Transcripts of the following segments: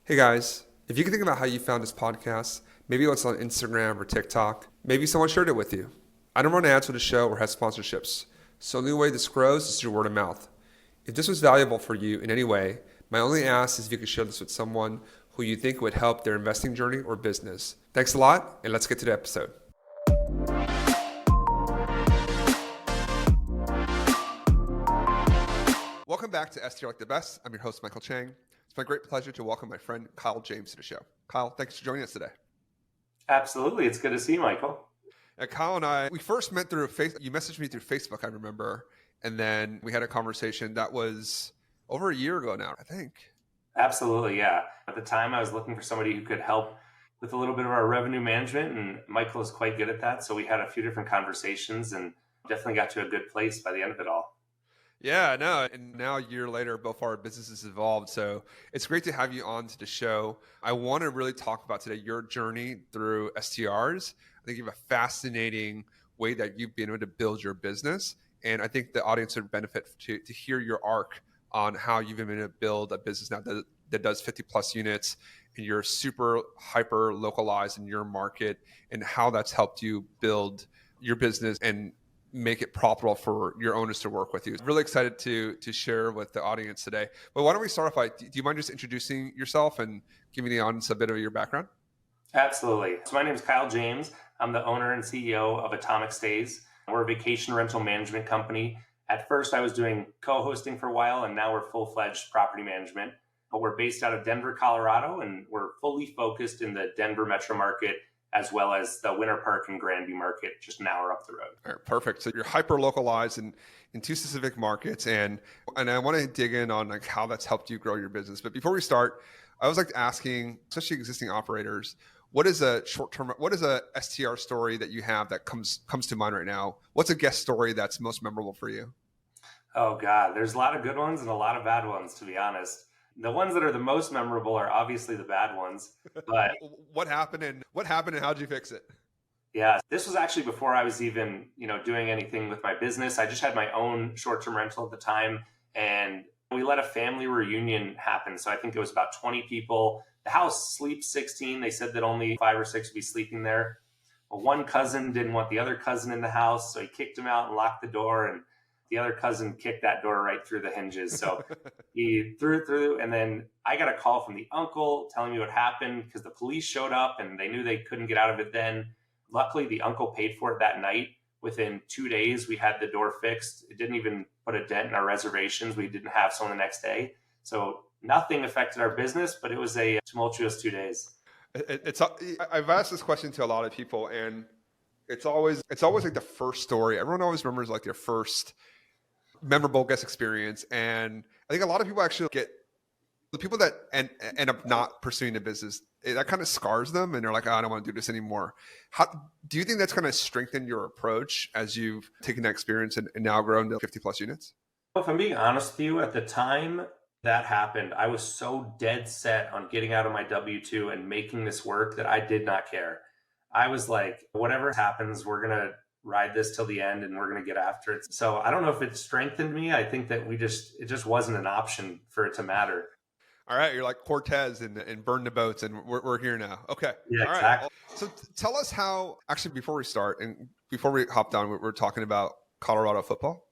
Hey guys, if you can think about how you found this podcast, maybe it's on Instagram or TikTok, maybe someone shared it with you. I don't run ads for the show or have sponsorships, so the only way this grows is through word of mouth. If this was valuable for you in any way, my only ask is if you could share this with someone who you think would help their investing journey or business. Thanks a lot, and let's get to the episode. Welcome back to STR Like the Best. I'm your host, Michael Chang. It's my great pleasure to welcome my friend Kyle James to the show. Kyle, thanks for joining us today. Absolutely. It's good to see you, Michael. Kyle and I, we first met through Facebook. You messaged me through Facebook, I remember. And then we had a conversation that was over a year ago now, I think. Absolutely, yeah. At the time, I was looking for somebody who could help with a little bit of our revenue management, and Michael is quite good at that. So we had a few different conversations and definitely got to a good place by the end of it all. Yeah, no. And now a year later, both our businesses evolved. So it's great to have you on to the show. I want to really talk about today your journey through STRs. I think you have a fascinating way that you've been able to build your business. And I think the audience would benefit to hear your arc on how you've been able to build a business now that does 50 plus units, and you're super hyper localized in your market, and how that's helped you build your business and make it profitable for your owners to work with you. Really excited to share with the audience today. But why don't we start off by, do you mind just introducing yourself and giving the audience a bit of your background? Absolutely. So my name is Kyle James. I'm the owner and CEO of Atomic Stays. We're a vacation rental management company. At first, I was doing co-hosting for a while, and now we're full-fledged property management. But we're based out of Denver, Colorado, and we're fully focused in the Denver metro market, as well as the Winter Park and Granby market, just an hour up the road. All right, perfect. So you're hyper localized in two specific markets, and I want to dig in on like how that's helped you grow your business. But before we start, I always like asking, especially existing operators, what is a STR story that you have that comes to mind right now? What's a guest story that's most memorable for you? Oh God, there's a lot of good ones and a lot of bad ones, to be honest. The ones that are the most memorable are obviously the bad ones, but What happened and how'd you fix it? yeah, this was actually before I was even, doing anything with my business. I just had my own short-term rental at the time, and we let a family reunion happen. So I think it was about 20 people. The house sleeps 16. They said that only 5 or 6 would be sleeping there. Well, one cousin didn't want the other cousin in the house, so he kicked him out and locked the door, and the other cousin kicked that door right through the hinges. So he threw it through, and then I got a call from the uncle telling me what happened because the police showed up and they knew they couldn't get out of it then. Luckily, the uncle paid for it that night. Within 2 days, we had the door fixed. It didn't even put a dent in our reservations. We didn't have someone the next day. So nothing affected our business, but it was a tumultuous 2 days. I've asked this question to a lot of people, and it's always like the first story. Everyone always remembers like their first memorable guest experience. And I think a lot of people actually get the people that end up not pursuing the business, that kind of scars them, and they're like, oh, I don't want to do this anymore. How do you think that's going to strengthen your approach as you've taken that experience and now grown to 50 plus units? If I'm being honest with you, at the time that happened, I was so dead set on getting out of my W-2 and making this work that I did not care. I was like, whatever happens, we're going to ride this till the end and we're going to get after it. So I don't know if it strengthened me. I think that it just wasn't an option for it to matter. All right. You're like Cortez and burn the boats, and we're here now. Okay. Yeah, all right. exactly. So tell us how, actually, before we start and before we hopped on, we're talking about Colorado football,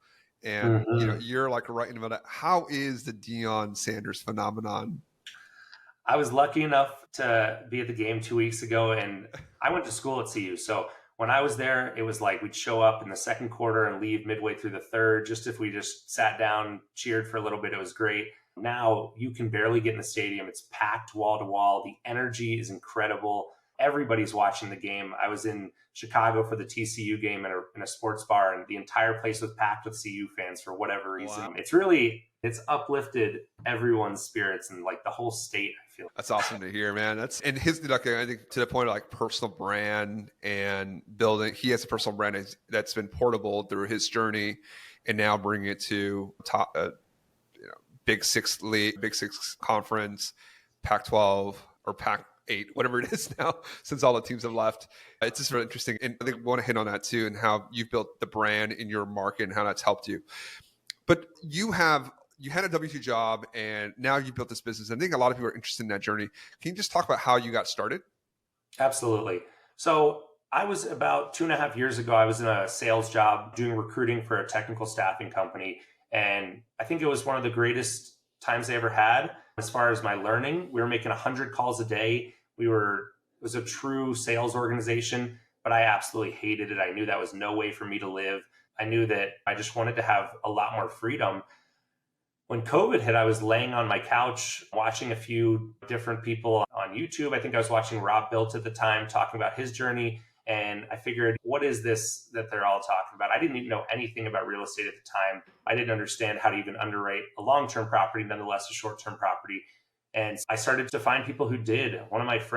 and you're like right in the middle. How is the Deion Sanders phenomenon? I was lucky enough to be at the game 2 weeks ago, and I went to school at CU. So when I was there, it was like we'd show up in the second quarter and leave midway through the third. Just if we just sat down, cheered for a little bit, it was great. Now you can barely get in the stadium. It's packed wall to wall. The energy is incredible. Everybody's watching the game. I was in Chicago for the TCU game in a sports bar, and the entire place was packed with CU fans for whatever reason. Wow. It's uplifted everyone's spirits and like the whole state, I feel. That's awesome to hear, man. And his, like, I think to the point of like personal brand and building, he has a personal brand that's been portable through his journey, and now bringing it to top, Big Six league, Big Six conference, Pac-12 or Pac-8, whatever it is now, since all the teams have left. It's just really interesting. And I think we want to hit on that too, and how you've built the brand in your market and how that's helped you. But you have you had a W-2 job and now you built this business. I think a lot of people are interested in that journey. Can you just talk about how you got started? Absolutely. So I was about 2.5 years ago, I was in a sales job doing recruiting for a technical staffing company. And I think it was one of the greatest times I ever had as far as my learning. We were making 100 calls a day. It was a true sales organization, but I absolutely hated it. I knew that was no way for me to live. I knew that I just wanted to have a lot more freedom. When COVID hit, I was laying on my couch watching a few different people on YouTube. I think I was watching Rob Built at the time talking about his journey. And I figured, what is this that they're all talking about? I didn't even know anything about real estate at the time. I didn't understand how to even underwrite a long term property, nonetheless, a short term property. And I started to find people who did. One of my best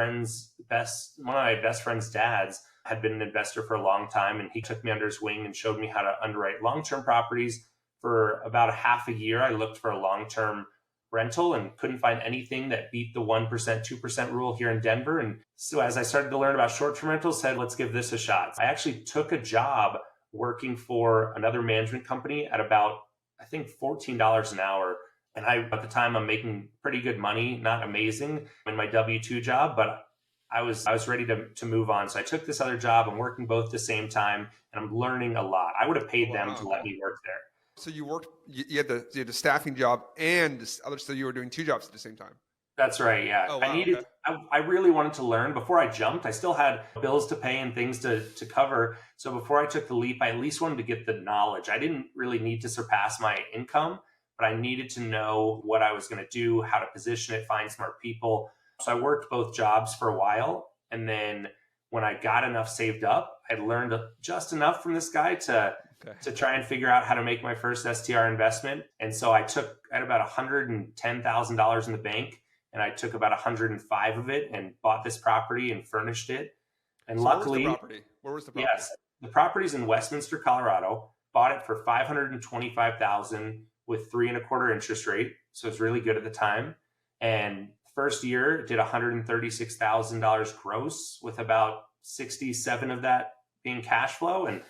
friend's dads had been an investor for a long time, and he took me under his wing and showed me how to underwrite long term properties. For about a half a year, I looked for a long term rental and couldn't find anything that beat the 1%, 2% rule here in Denver. And so as I started to learn about short term rentals, said, let's give this a shot. I actually took a job working for another management company at about, I think, $14 an hour. And at the time, I'm making pretty good money, not amazing in my W-2 job, but I was ready to move on. So I took this other job. I'm working both at the same time, and I'm learning a lot. I would have paid them to let me work there. So you had the staffing job and this other, so you were doing two jobs at the same time. That's right. Yeah. Oh, wow. Okay. I really wanted to learn before I jumped. I still had bills to pay and things to cover. So before I took the leap, I at least wanted to get the knowledge. I didn't really need to surpass my income, but I needed to know what I was going to do, how to position it, find smart people. So I worked both jobs for a while. And then when I got enough saved up, I learned just enough from this guy to try and figure out how to make my first STR investment. And so I had about $110,000 in the bank, and I took about 105 of it and bought this property and furnished it. And so luckily, where was the property? Yes, the property's in Westminster, Colorado. Bought it for $525,000 with 3.25% interest rate. So it's really good at the time. And first year did $136,000 gross, with about 67 of that being cash flow. And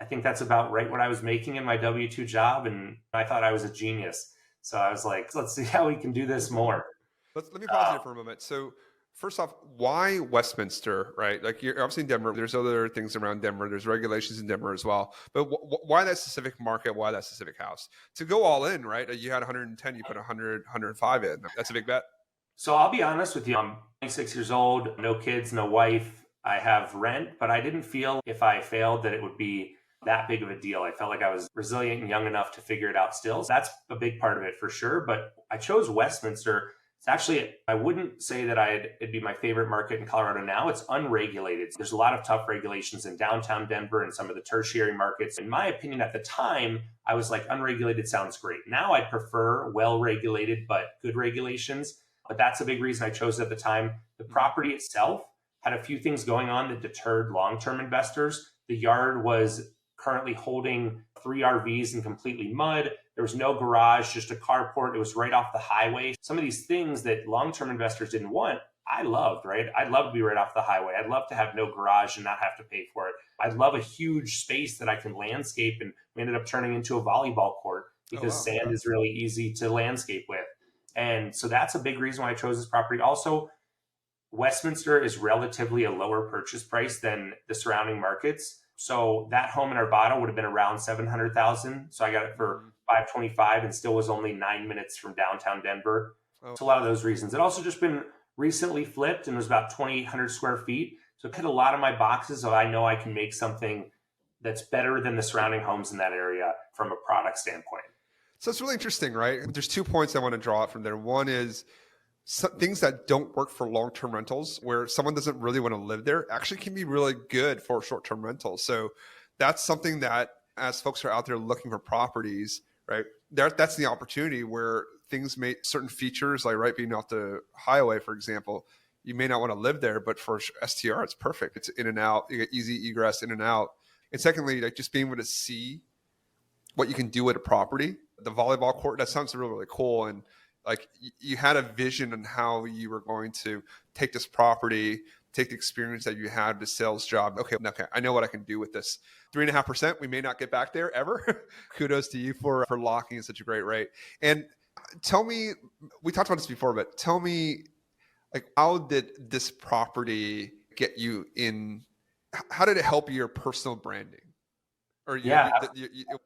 I think that's about right what I was making in my W-2 job. And I thought I was a genius. So I was like, let's see how we can do this more. Let me pause here for a moment. So first off, why Westminster, right? Like, you're obviously in Denver. There's other things around Denver. There's regulations in Denver as well. But why that specific market? Why that specific house? To go all in, right? You had 110, you put 100, 105 in. That's a big bet. So I'll be honest with you. I'm 26 years old, no kids, no wife. I have rent, but I didn't feel if I failed that it would be that big of a deal. I felt like I was resilient and young enough to figure it out still. So that's a big part of it for sure. But I chose Westminster. It's actually, I wouldn't say that it'd be my favorite market in Colorado now. It's unregulated. There's a lot of tough regulations in downtown Denver and some of the tertiary markets. In my opinion, at the time, I was like, unregulated sounds great. Now I'd prefer well-regulated, but good regulations. But that's a big reason I chose it at the time. The property itself had a few things going on that deterred long-term investors. The yard was currently holding 3 RVs in completely mud. There was no garage, just a carport. It was right off the highway. Some of these things that long-term investors didn't want, I loved, right? I'd love to be right off the highway. I'd love to have no garage and not have to pay for it. I'd love a huge space that I can landscape. And we ended up turning into a volleyball court because sand is really easy to landscape with. And so that's a big reason why I chose this property. Also, Westminster is relatively a lower purchase price than the surrounding markets. So that home in Arvada would have been around $700,000. So I got it for $525 and still was only 9 minutes from downtown Denver. Oh. So a lot of those reasons. It also just been recently flipped and was about 2,800 square feet. So it hit a lot of my boxes. So I know I can make something that's better than the surrounding homes in that area from a product standpoint. So it's really interesting, right? There's 2 points I want to draw out from there. One is things that don't work for long-term rentals, where someone doesn't really want to live there, actually can be really good for short-term rentals. So that's something that, as folks are out there looking for properties, right, that's the opportunity where things certain features, like right being off the highway, for example, you may not want to live there, but for STR, it's perfect. It's in and out. You get easy egress in and out. And secondly, like just being able to see what you can do with a property. The volleyball court, that sounds really, really cool. And like you had a vision on how you were going to take this property, take the experience that you had, the sales job. Okay, I know what I can do with this. 3.5%. We may not get back there ever. Kudos to you for locking in such a great rate. And tell me, we talked about this before, but tell me, like, how did this property get you in? How did it help your personal branding? Or Yeah,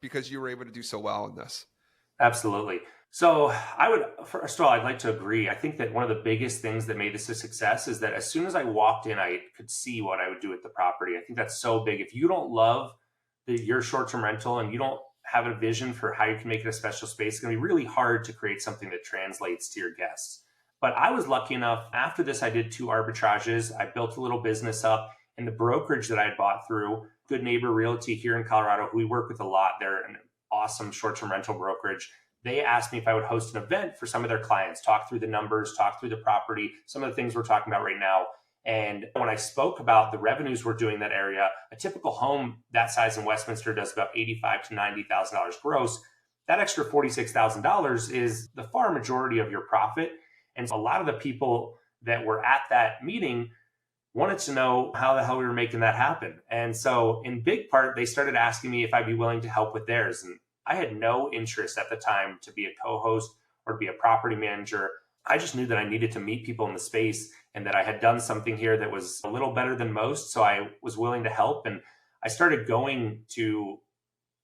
because you were able to do so well in this? absolutely. So I would, first of all, I'd like to agree. I think that one of the biggest things that made this a success is that as soon as I walked in, I could see what I would do with the property. I think that's so big. If you don't love your short-term rental and you don't have a vision for how you can make it a special space, it's going to be really hard to create something that translates to your guests. But I was lucky enough. After this, I did 2 arbitrages. I built a little business up, and the brokerage that I had bought through Good Neighbor Realty here in Colorado, who we work with a lot, they're an awesome short-term rental brokerage. They asked me if I would host an event for some of their clients, talk through the numbers, talk through the property, some of the things we're talking about right now. And when I spoke about the revenues we're doing in that area, a typical home that size in Westminster does about $85,000 to $90,000 gross. That extra $46,000 is the far majority of your profit. And a lot of the people that were at that meeting wanted to know how the hell we were making that happen. And so in big part, they started asking me if I'd be willing to help with theirs. And I had no interest at the time to be a co-host or to be a property manager. I just knew that I needed to meet people in the space and that I had done something here that was a little better than most. So I was willing to help. And I started going to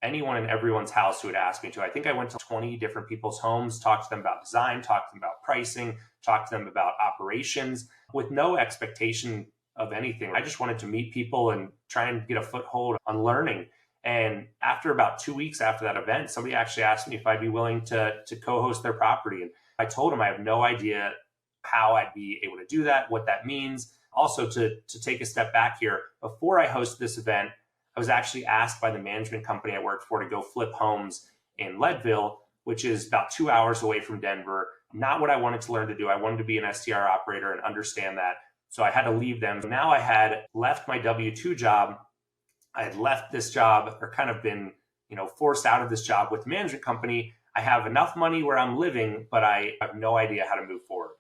anyone and everyone's house who would ask me to. I think I went to 20 different people's homes, talked to them about design, talked to them about pricing, talked to them about operations with no expectation of anything. I just wanted to meet people and try and get a foothold on learning. And after about 2 weeks after that event, somebody actually asked me if I'd be willing to co-host their property. And I told them I have no idea how I'd be able to do that, what that means. Also, to take a step back here, before I hosted this event, I was actually asked by the management company I worked for to go flip homes in Leadville, which is about 2 hours away from Denver. Not what I wanted to learn to do. I wanted to be an STR operator and understand that. So I had to leave them. Now I had left my W-2 job. I had left this job, or kind of been, forced out of this job with the management company. I have enough money where I'm living, but I have no idea how to move forward.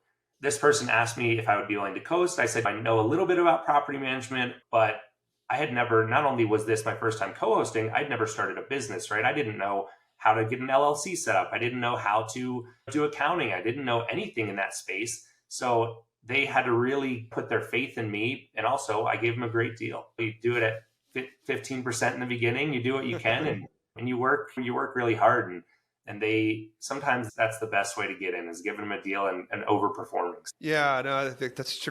This person asked me if I would be willing to coast. I said, I know a little bit about property management, but I had never, not only was this my first time co-hosting, I'd never started a business, right? I didn't know how to get an LLC set up. I didn't know how to do accounting. I didn't know anything in that space. So they had to really put their faith in me. And also I gave them a great deal. You do it at 15% in the beginning, you do what you can, and you work really hard. And they, sometimes that's the best way to get in, is giving them a deal and overperforming. Yeah, no, I think that's it's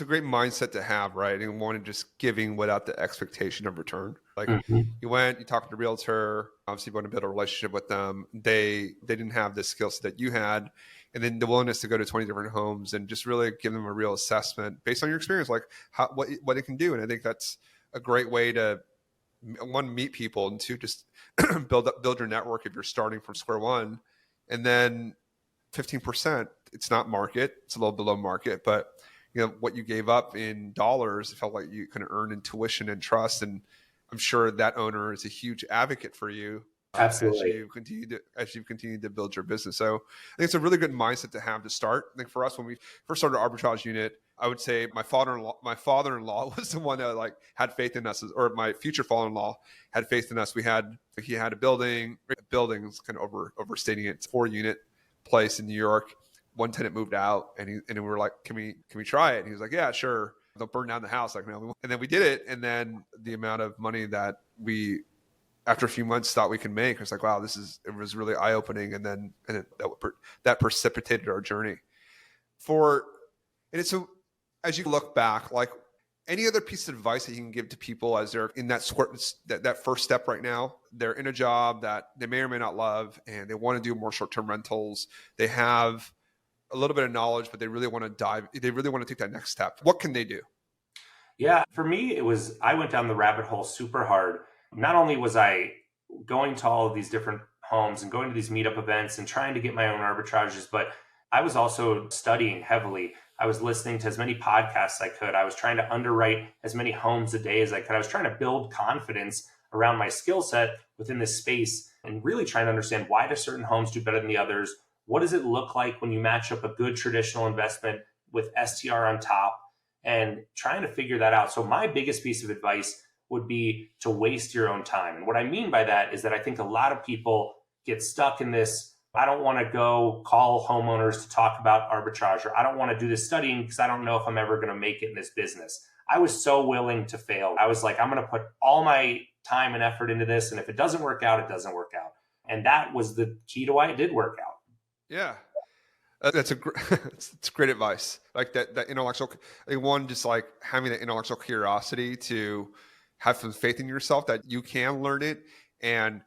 a great mindset to have, right? And one of just giving without the expectation of return. Like you talked to the realtor, obviously you want to build a relationship with them. They didn't have the skill set that you had. And then the willingness to go to 20 different homes and just really give them a real assessment based on your experience, like what it can do. And I think that's a great way to, one, meet people, and two, just build your network if you're starting from square one. And then 15%, it's not market, it's a little below market, but what you gave up in dollars, it felt like you kind of earned in tuition and trust. And I'm sure that owner is a huge advocate for you. Absolutely. As you continue to build your business. So I think it's a really good mindset to have to start. I think for us, when we first started our arbitrage unit, I would say my father-in-law was the one that had faith in us, or my future father-in-law had faith in us. He had a building's kind of overstating it. It's a 4-unit place in New York. One tenant moved out, and we were like, can we try it? And he was like, yeah, sure. They'll burn down the house. Like, no. And then we did it. And then the amount of money that we, after a few months, thought we could make, was like, wow, it was really eye-opening. And then that precipitated our journey. So as you look back, like, any other piece of advice that you can give to people as they're in that first step right now? They're in a job that they may or may not love, and they want to do more short-term rentals. They have a little bit of knowledge, but they really want to take that next step. What can they do? Yeah, for me, I went down the rabbit hole super hard. Not only was I going to all of these different homes and going to these meetup events and trying to get my own arbitrages, but I was also studying heavily. I was listening to as many podcasts as I could. I was trying to underwrite as many homes a day as I could. I was trying to build confidence around my skill set within this space and really trying to understand, why do certain homes do better than the others? What does it look like when you match up a good traditional investment with STR on top? and trying to figure that out. So my biggest piece of advice would be to waste your own time. And what I mean by that is that I think a lot of people get stuck in this. I don't want to go call homeowners to talk about arbitrage, or I don't want to do this studying because I don't know if I'm ever going to make it in this business. I was so willing to fail. I was like, I'm going to put all my time and effort into this. And if it doesn't work out, it doesn't work out. And that was the key to why it did work out. Yeah. That's it's great advice. Like that intellectual, I think one, just like having that intellectual curiosity to have some faith in yourself that you can learn it. And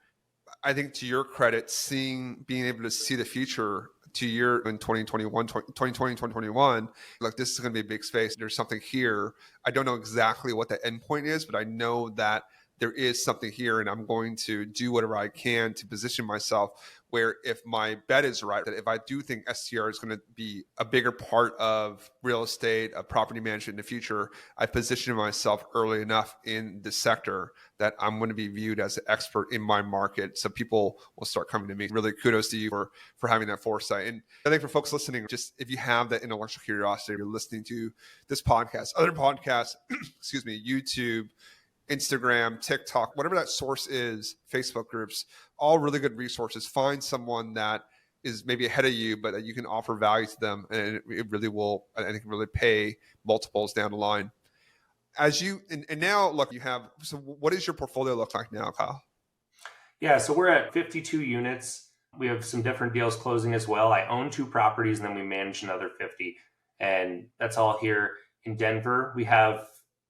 I think to your credit, being able to see the future to year in 2021, like this is going to be a big space. There's something here. I don't know exactly what the endpoint is, but I know that there is something here, and I'm going to do whatever I can to position myself where, if my bet is right, that if I do think STR is going to be a bigger part of real estate, of property management in the future, I position myself early enough in the sector that I'm going to be viewed as an expert in my market. So people will start coming to me. Really kudos to you for having that foresight. And I think for folks listening, just if you have that intellectual curiosity, you're listening to this podcast, other podcasts, excuse me, YouTube, Instagram, TikTok, whatever that source is, Facebook groups, all really good resources. Find someone that is maybe ahead of you, but that you can offer value to them. And it really will, I think, really pay multiples down the line. As you, and now look, you have, so what does your portfolio look like now, Kyle? Yeah, so we're at 52 units. We have some different deals closing as well. I own 2 properties, and then we manage another 50. And that's all here in Denver. We have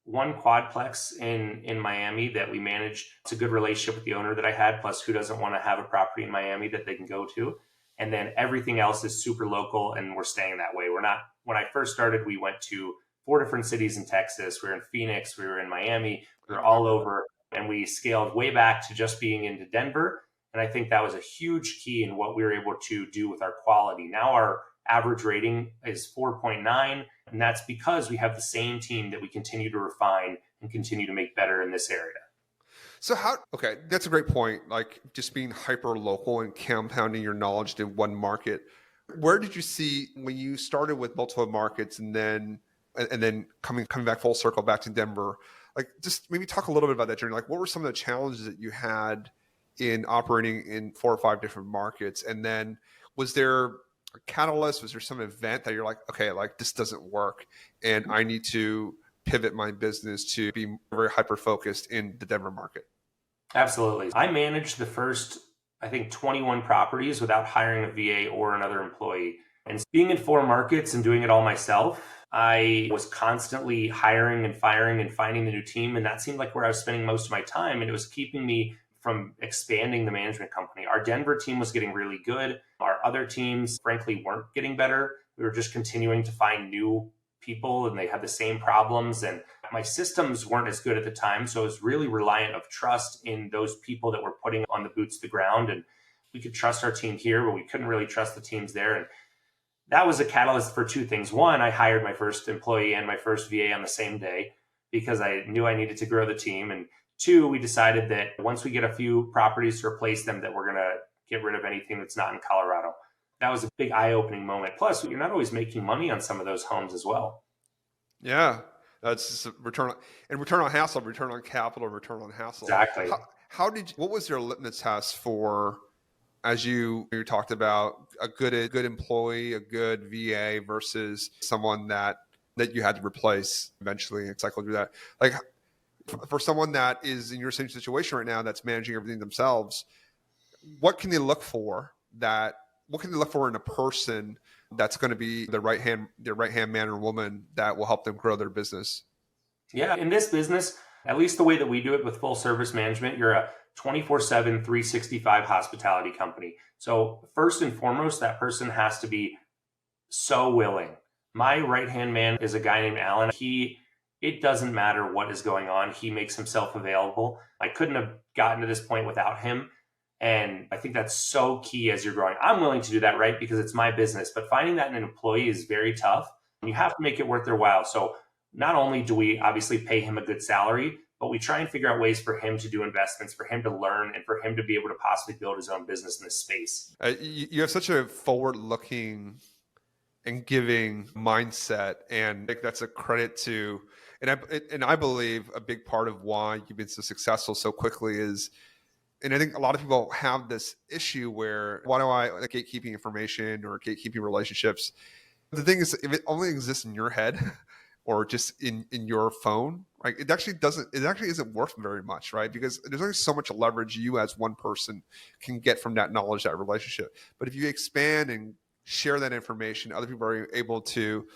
one quadplex in Miami that we manage. It's a good relationship with the owner that I had, plus who doesn't want to have a property in Miami that they can go to. And then everything else is super local, and we're staying that way. We're not, when I first started, we went to 4 different cities in Texas. We were in Phoenix, we were in Miami, we were all over, and we scaled way back to just being into Denver. And I think that was a huge key in what we were able to do with our quality. Now our average rating is 4.9. And that's because we have the same team that we continue to refine and continue to make better in this area. So okay, that's a great point. Like just being hyper local and compounding your knowledge in one market. Where did you see when you started with multiple markets and then coming back full circle back to Denver? Like just maybe talk a little bit about that journey. Like what were some of the challenges that you had in operating in 4 or 5 different markets? And then was there a catalyst? Was there some event that you're like, okay, like this doesn't work and I need to pivot my business to be very hyper-focused in the Denver market? Absolutely. I managed the first, I think, 21 properties without hiring a VA or another employee. And being in 4 markets and doing it all myself, I was constantly hiring and firing and finding the new team. And that seemed like where I was spending most of my time. And it was keeping me from expanding the management company. Our Denver team was getting really good. Our other teams, frankly, weren't getting better. We were just continuing to find new people and they had the same problems. And my systems weren't as good at the time. So I was really reliant of trust in those people that were putting on the boots to the ground. And we could trust our team here, but we couldn't really trust the teams there. And that was a catalyst for 2 things. One, I hired my first employee and my first VA on the same day because I knew I needed to grow the team. And 2, we decided that once we get a few properties to replace them, that we're going to get rid of anything that's not in Colorado. That was a big eye-opening moment. Plus, you're not always making money on some of those homes as well. Yeah, that's return on hassle, return on capital, return on hassle. Exactly. What was your litmus test for, as you talked about a good employee, a good VA versus someone that you had to replace eventually and cycle through that? Like for someone that is in your same situation right now, that's managing everything themselves, what can they look for in a person that's going to be their right hand man or woman that will help them grow their business? Yeah. In this business, at least the way that we do it with full service management, you're a 24/7, 365 hospitality company. So first and foremost, that person has to be so willing. My right-hand man is a guy named Alan. It doesn't matter what is going on. He makes himself available. I couldn't have gotten to this point without him. And I think that's so key as you're growing. I'm willing to do that, right? Because it's my business, but finding that in an employee is very tough. You have to make it worth their while. So not only do we obviously pay him a good salary, but we try and figure out ways for him to do investments, for him to learn, and for him to be able to possibly build his own business in this space. You have such a forward-looking and giving mindset. And like that's a credit to, and I believe a big part of why you've been so successful so quickly is, and I think a lot of people have this issue where why do I like gatekeeping information or gatekeeping relationships? The thing is, if it only exists in your head or just in your phone, right, it actually isn't worth very much, right? Because there's only so much leverage you as one person can get from that knowledge, that relationship. But if you expand and share that information, other people are able to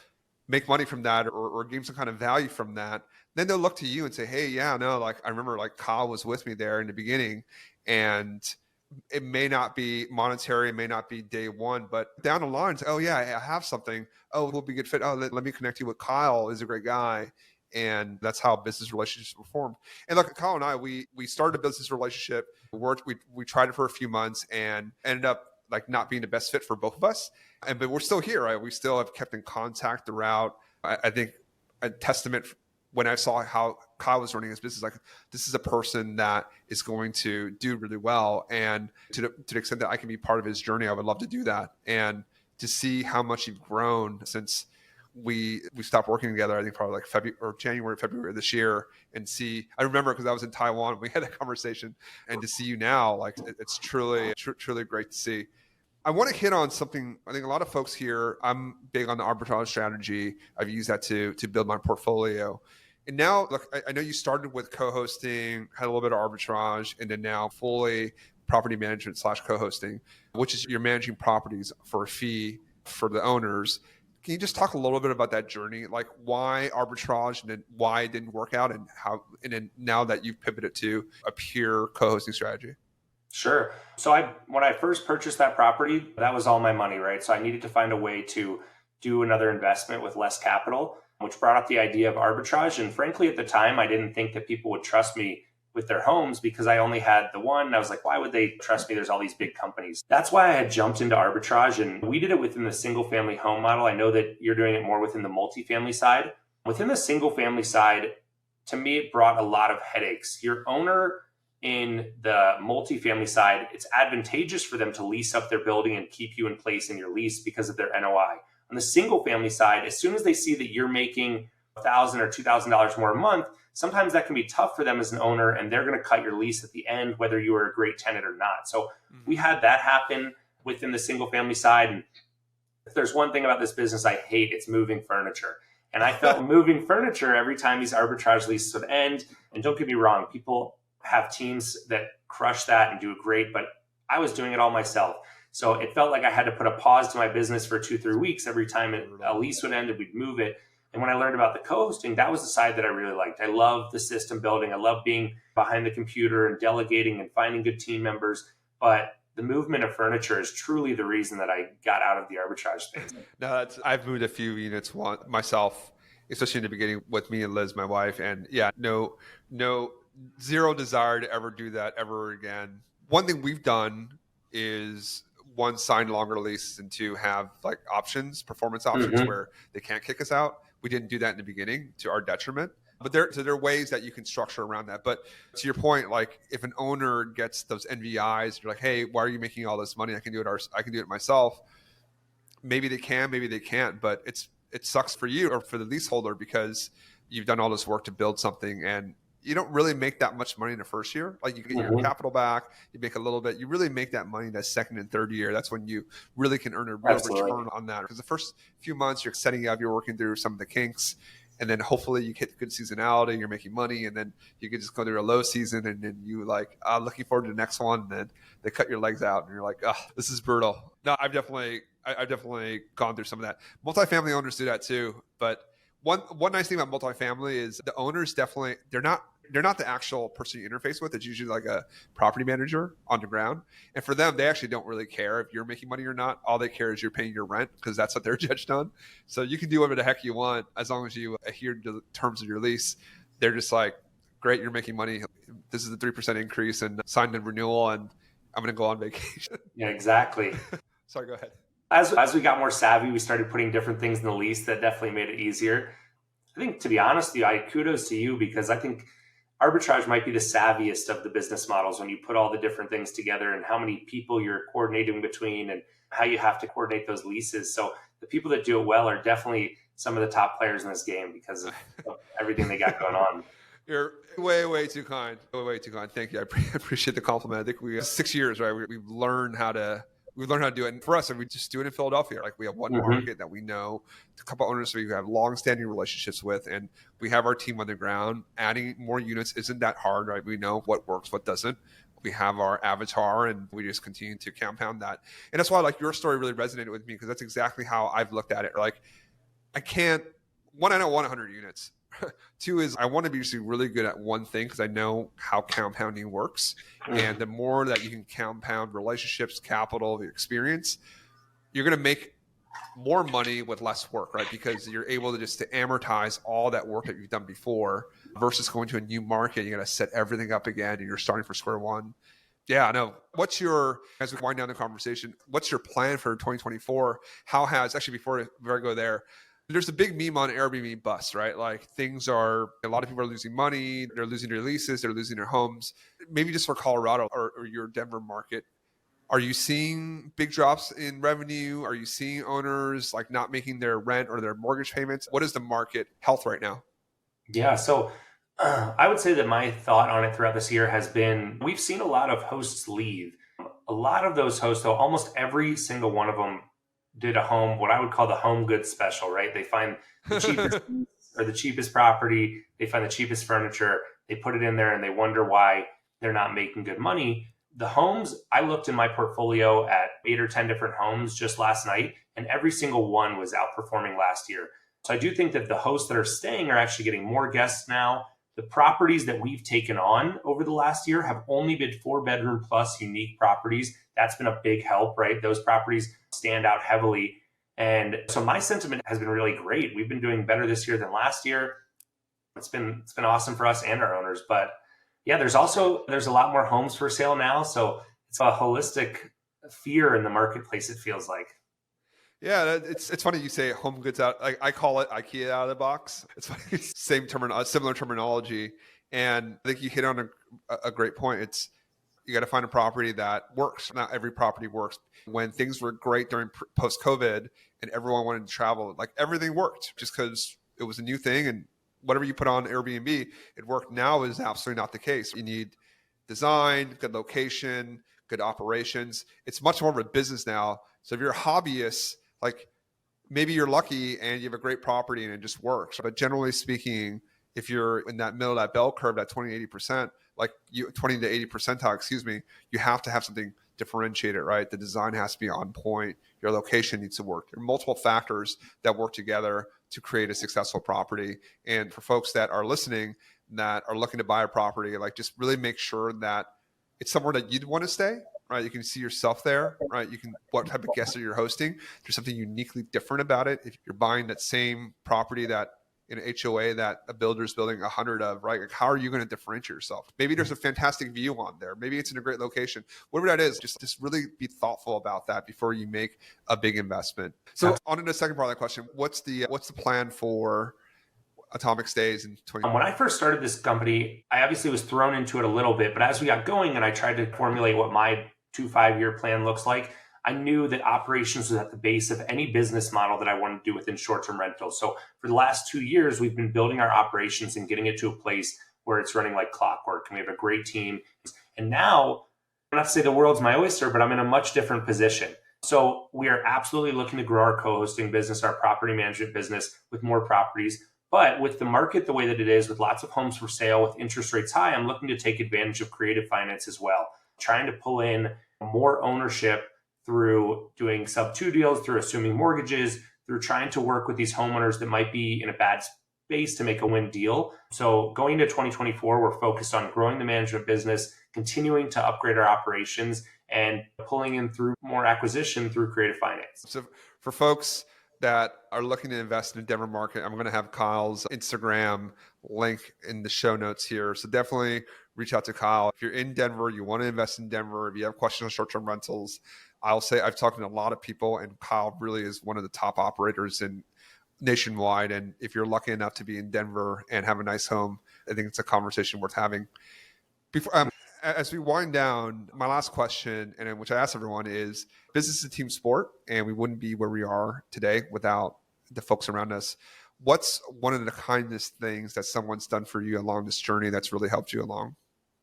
make money from that or gain some kind of value from that, then they'll look to you and say, hey, yeah, no, like I remember like Kyle was with me there in the beginning, and it may not be monetary, it may not be day one, but down the line, oh yeah, I have something. Oh, we'll be a good fit. Oh, let me connect you with Kyle. He's a great guy. And that's how business relationships were formed. And look, Kyle and I, we started a business relationship. We tried it for a few months and ended up like not being the best fit for both of us. But we're still here, right? We still have kept in contact throughout. I think a testament when I saw how Kyle was running his business, like this is a person that is going to do really well. And to the extent that I can be part of his journey, I would love to do that. And to see how much you've grown since we stopped working together, I think probably like February this year, and see, I remember because I was in Taiwan, we had a conversation, and to see you now, like it's truly great to see. I want to hit on something. I think a lot of folks here, I'm big on the arbitrage strategy. I've used that to build my portfolio. And now, look, I know you started with co-hosting, had a little bit of arbitrage, and then now fully property management / co-hosting, which is you're managing properties for a fee for the owners. Can you just talk a little bit about that journey? Like why arbitrage and then why it didn't work out, and how, and then now that you've pivoted to a pure co-hosting strategy? Sure. So when I first purchased that property, that was all my money, right? So I needed to find a way to do another investment with less capital, which brought up the idea of arbitrage. And frankly, at the time, I didn't think that people would trust me with their homes because I only had the one. And I was like, why would they trust me? There's all these big companies. That's why I had jumped into arbitrage. And we did it within the single family home model. I know that you're doing it more within the multifamily side. Within the single family side, to me, it brought a lot of headaches. Your owner in the multifamily side, it's advantageous for them to lease up their building and keep you in place in your lease because of their NOI. On the single family side, as soon as they see that you're making $1,000 or $2,000 more a month, sometimes that can be tough for them as an owner, and they're going to cut your lease at the end, whether you are a great tenant or not. So we had that happen within the single family side. And if there's one thing about this business I hate, it's moving furniture. And I felt moving furniture every time these arbitrage leases would end. And don't get me wrong, people have teams that crush that and do it great, but I was doing it all myself. So it felt like I had to put a pause to my business for 2-3 weeks. Every time a lease would end, we'd move it. And when I learned about the co-hosting, that was the side that I really liked. I love the system building. I love being behind the computer and delegating and finding good team members. But the movement of furniture is truly the reason that I got out of the arbitrage space. No, I've moved a few units myself, especially in the beginning with me and Liz, my wife. And yeah, no, zero desire to ever do that ever again. One thing we've done is one, sign longer leases, and two, have like options, performance options where they can't kick us out. We didn't do that in the beginning to our detriment, but there are ways that you can structure around that. But to your point, like if an owner gets those NVIs, you're like, hey, why are you making all this money? I can do it myself. Maybe they can, maybe they can't, but it sucks for you or for the leaseholder because you've done all this work to build something, and you don't really make that much money in the first year. Like you get your capital back, you make a little bit. You really make that money that second and third year. That's when you really can earn a real return on that. Because the first few months you're setting up, you're working through some of the kinks, and then hopefully you hit good seasonality, you're making money, and then you can just go through a low season, and then you like, looking forward to the next one. And then they cut your legs out, and you're like, oh, this is brutal. No, I've definitely gone through some of that. Multifamily owners do that too, but one nice thing about multifamily is the owners definitely, they're not the actual person you interface with. It's usually like a property manager on the ground. And for them, they actually don't really care if you're making money or not. All they care is you're paying your rent because that's what they're judged on. So you can do whatever the heck you want as long as you adhere to the terms of your lease. They're just like, great, you're making money. This is the 3% increase and signed a renewal, and I'm going to go on vacation. Yeah, exactly. Sorry, go ahead. As we got more savvy, we started putting different things in the lease that definitely made it easier. I think, to be honest with you, kudos to you, because I think arbitrage might be the savviest of the business models when you put all the different things together and how many people you're coordinating between and how you have to coordinate those leases. So the people that do it well are definitely some of the top players in this game because of everything they got going on. You're way too kind. Way too kind. Thank you. I appreciate the compliment. I think we 6 years, right? We've learned how to do it. And for us, we just do it in Philadelphia. Like we have one Mm-hmm. market that we know, a couple owners we have long-standing relationships with, and we have our team on the ground. Adding more units isn't that hard, right? We know what works, what doesn't. We have our avatar, and we just continue to compound that. And that's why, like, your story really resonated with me, because that's exactly how I've looked at it. Like, I can't. One, I don't want 100 units. Two is I want to be just really good at one thing because I know how compounding works. And the more that you can compound relationships, capital, the experience, you're going to make more money with less work, right? Because you're able to just to amortize all that work that you've done before versus going to a new market. You got to set everything up again and you're starting from square one. Yeah, I know. As we wind down the conversation, what's your plan for 2024? Before I go there, there's a big meme on Airbnb bust, right? Like a lot of people are losing money. They're losing their leases. They're losing their homes. Maybe just for Colorado or your Denver market, are you seeing big drops in revenue? Are you seeing owners like not making their rent or their mortgage payments? What is the market health right now? Yeah, so I would say that my thought on it throughout this year has been we've seen a lot of hosts leave. A lot of those hosts, though, almost every single one of them did what I would call the home goods special, right? They find the cheapest or the cheapest property, they find the cheapest furniture, they put it in there and they wonder why they're not making good money. The homes, I looked in my portfolio at 8 or 10 different homes just last night, and every single one was outperforming last year. So I do think that the hosts that are staying are actually getting more guests now. The properties that we've taken on over the last year have only been 4-bedroom plus unique properties. That's been a big help, right? Those properties stand out heavily. And so my sentiment has been really great. We've been doing better this year than last year. It's been awesome for us and our owners. But yeah, there's a lot more homes for sale now. So it's a holistic fear in the marketplace, it feels like. Yeah, it's funny you say home goods out. I call it IKEA out of the box. It's funny, similar terminology, and I think you hit on a great point. You got to find a property that works. Not every property works. When things were great during post-COVID and everyone wanted to travel, like everything worked just because it was a new thing, and whatever you put on Airbnb, it worked. Now is absolutely not the case. You need design, good location, good operations. It's much more of a business now. So if you're a hobbyist, like maybe you're lucky and you have a great property and it just works. But generally speaking, if you're in that middle of that bell curve, that 20-80%, like 20 to 80 percentile, you have to have something differentiated, right? The design has to be on point. Your location needs to work. There are multiple factors that work together to create a successful property. And for folks that are listening that are looking to buy a property, like just really make sure that it's somewhere that you'd want to stay, right? You can see yourself there, right? What type of guests are you hosting? There's something uniquely different about it. If you're buying that same property that in an HOA that a builder's building 100 of, right? Like, how are you going to differentiate yourself? Maybe there's a fantastic view on there. Maybe it's in a great location. Whatever that is, just really be thoughtful about that before you make a big investment. So on to the second part of that question, what's the plan for Atomic Stays in 2020? When I first started this company, I obviously was thrown into it a little bit, but as we got going and I tried to formulate what my 5-year plan looks like, I knew that operations was at the base of any business model that I wanted to do within short-term rentals. So for the last 2 years, we've been building our operations and getting it to a place where it's running like clockwork. And we have a great team. And now, I'm not to say the world's my oyster, but I'm in a much different position. So we are absolutely looking to grow our co-hosting business, our property management business with more properties. But with the market the way that it is, with lots of homes for sale, with interest rates high, I'm looking to take advantage of creative finance as well, trying to pull in more ownership through doing sub-2 deals, through assuming mortgages, through trying to work with these homeowners that might be in a bad space to make a win deal. So going into 2024, we're focused on growing the management business, continuing to upgrade our operations, and pulling in through more acquisition through creative finance. So for folks that are looking to invest in the Denver market, I'm going to have Kyle's Instagram link in the show notes here. So definitely reach out to Kyle. If you're in Denver, you want to invest in Denver, if you have questions on short-term rentals, I'll say I've talked to a lot of people, and Kyle really is one of the top operators in nationwide. And if you're lucky enough to be in Denver and have a nice home, I think it's a conversation worth having. As we wind down, my last question, and which I ask everyone, is business is a team sport, and we wouldn't be where we are today without the folks around us. What's one of the kindest things that someone's done for you along this journey that's really helped you along?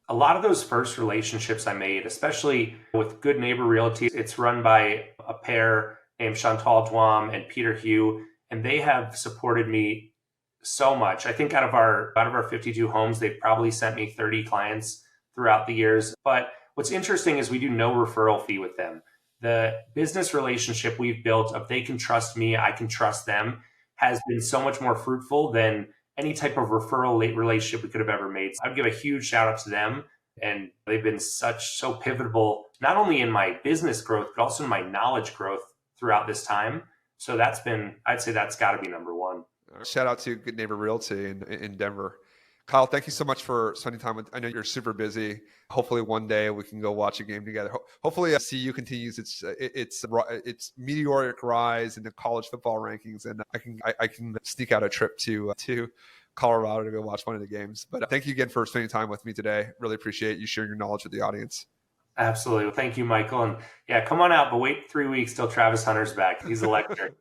A lot of those first relationships I made, especially with Good Neighbor Realty, it's run by a pair named Chantal Dwam and Peter Hugh, and they have supported me so much. I think out of our 52 homes, they've probably sent me 30 clients throughout the years. But what's interesting is we do no referral fee with them. The business relationship we've built of they can trust me, I can trust them, has been so much more fruitful than any type of referral relationship we could have ever made. So I'd give a huge shout out to them. And they've been so pivotal, not only in my business growth, but also in my knowledge growth throughout this time. So I'd say that's got to be number one. Shout out to Good Neighbor Realty in Denver. Kyle, thank you so much for spending time with. I know you're super busy. Hopefully, one day we can go watch a game together. Hopefully, CU continues its meteoric rise in the college football rankings, and I can sneak out a trip to Colorado to go watch one of the games. But thank you again for spending time with me today. Really appreciate you sharing your knowledge with the audience. Absolutely. Well, thank you, Michael. And yeah, come on out, but wait 3 weeks till Travis Hunter's back. He's electric.